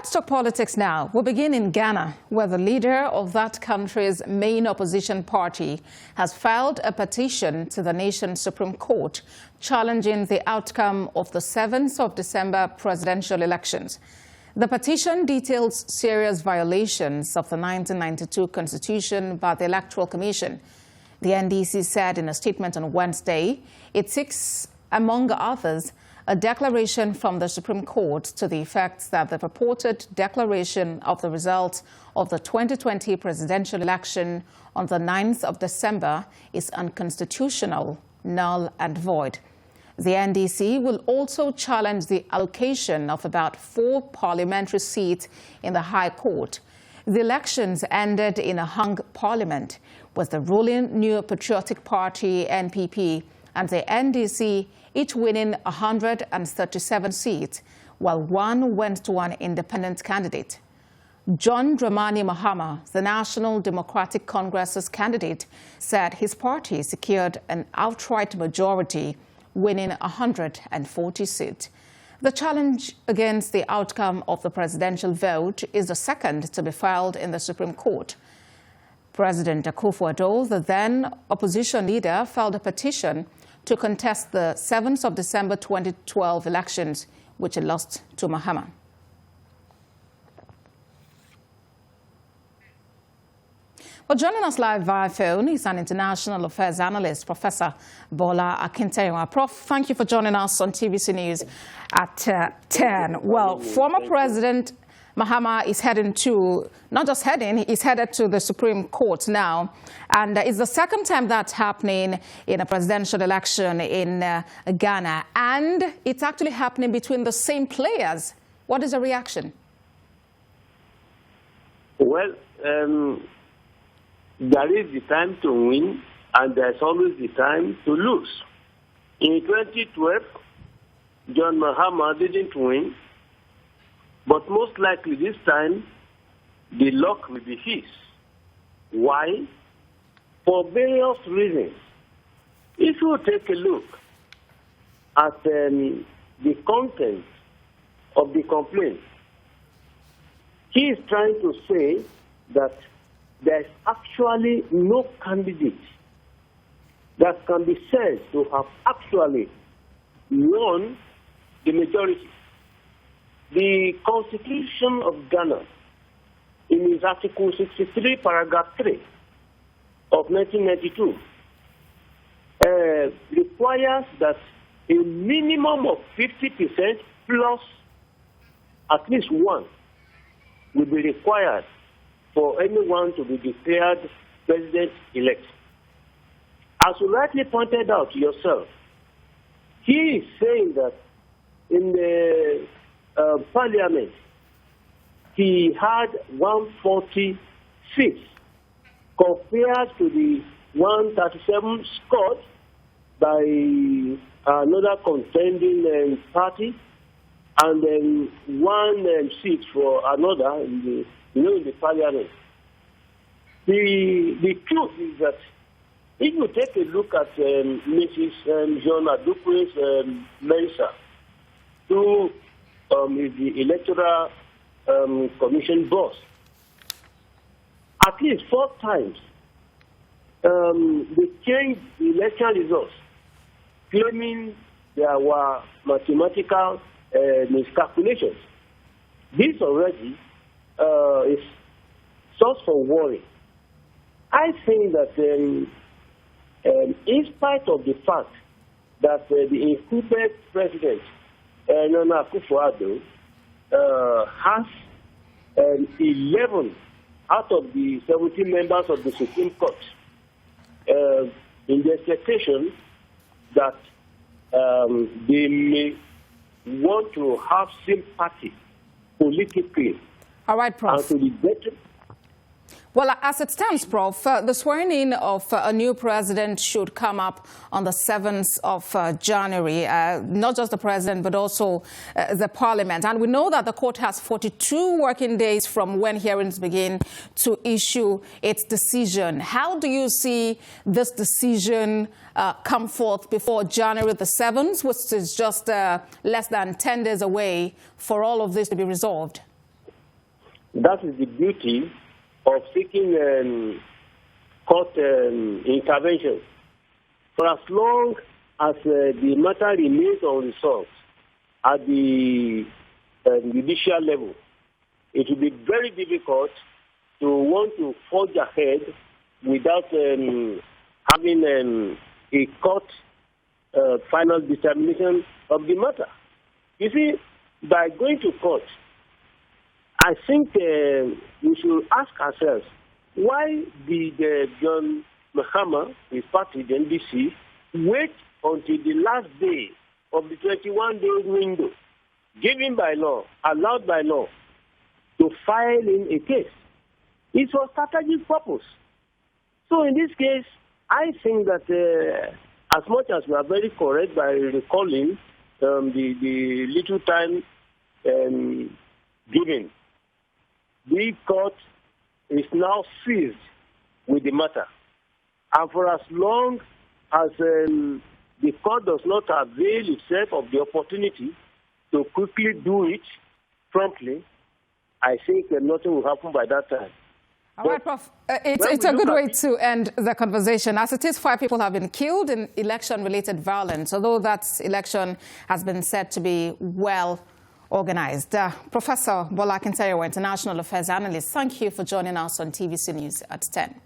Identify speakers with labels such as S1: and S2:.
S1: Let's talk politics now. We'll begin in Ghana, where the leader of that country's main opposition party has filed a petition to the nation's Supreme Court challenging the outcome of the 7th of December presidential elections. The petition details serious violations of the 1992 Constitution by the Electoral Commission. The NDC said in a statement on Wednesday it seeks, among others, a declaration from the Supreme Court to the effect that the purported declaration of the results of the 2020 presidential election on the 9th of December is unconstitutional, null and void. The NDC will also challenge the allocation of about 4 parliamentary seats in the High Court. The elections ended in a hung parliament, with the ruling New Patriotic Party, NPP, and the NDC each winning 137 seats, while one went to an independent candidate. John Dramani Mahama, the National Democratic Congress's candidate, said his party secured an outright majority, winning 140 seats. The challenge against the outcome of the presidential vote is the second to be filed in the Supreme Court. President Akufo-Addo, the then opposition leader, filed a petition to contest the 7th of December 2012 elections, which he lost to Mahama. Well, joining us live via phone is an international affairs analyst, Professor Bola Akintayo. Prof, thank you for joining us on TVC News at 10. Well, former President Mahama is heading to, not just heading, he's headed to the Supreme Court now. And it's the second time that's happening in a presidential election in Ghana. And it's actually happening between the same players. What is the reaction?
S2: Well, there is the time to win, and there's always the time to lose. In 2012, John Mahama didn't win. But most likely this time, the luck will be his. Why? For various reasons. If you take a look at the content of the complaint, he is trying to say that there is actually no candidate that can be said to have actually won the majority. The Constitution of Ghana, in its Article 63, Paragraph 3 of 1992, requires that a minimum of 50% plus at least one will be required for anyone to be declared president-elect. As you rightly pointed out yourself, he is saying that in the Parliament, he had 140 seats compared to the 137 scored by another contending party, and then one seat for another in the Parliament. The truth is that if you take a look at Mrs. John Adukwe's Mensa, who is the Electoral Commission boss, at least 4 times they changed the election results, claiming there were mathematical miscalculations. This already is source for worry. I think that in spite of the fact that the incumbent president, Nana Akufo-Addo, has 11 out of the 17 members of the Supreme Court in the expectation that they may want to have sympathy politically.
S1: All right, Prof.
S2: And to the better.
S1: Well, as it stands, Prof, the swearing-in of a new president should come up on the 7th of January, not just the president, but also the parliament. And we know that the court has 42 working days from when hearings begin to issue its decision. How do you see this decision come forth before January the 7th, which is just less than 10 days away for all of this to be resolved?
S2: That is the beauty of seeking court intervention. For as long as the matter remains unresolved at the judicial level, it will be very difficult to want to forge ahead without having a court final determination of the matter. You see, by going to court, I think we should ask ourselves, why did John Mahama, his party, the NDC, wait until the last day of the 21-day window given by law, allowed by law, to file in a case? It's for strategic purpose. So in this case, I think that as much as we are very correct by recalling the little time given, the court is now seized with the matter. And for as long as the court does not avail itself of the opportunity to quickly do it promptly, I think that nothing will happen by that time.
S1: All right, Prof. It's a good way to end the conversation. As it is, 5 people have been killed in election-related violence, although that election has been said to be well organized. Professor Bola Akintayewa, International Affairs Analyst, thank you for joining us on TVC News at 10.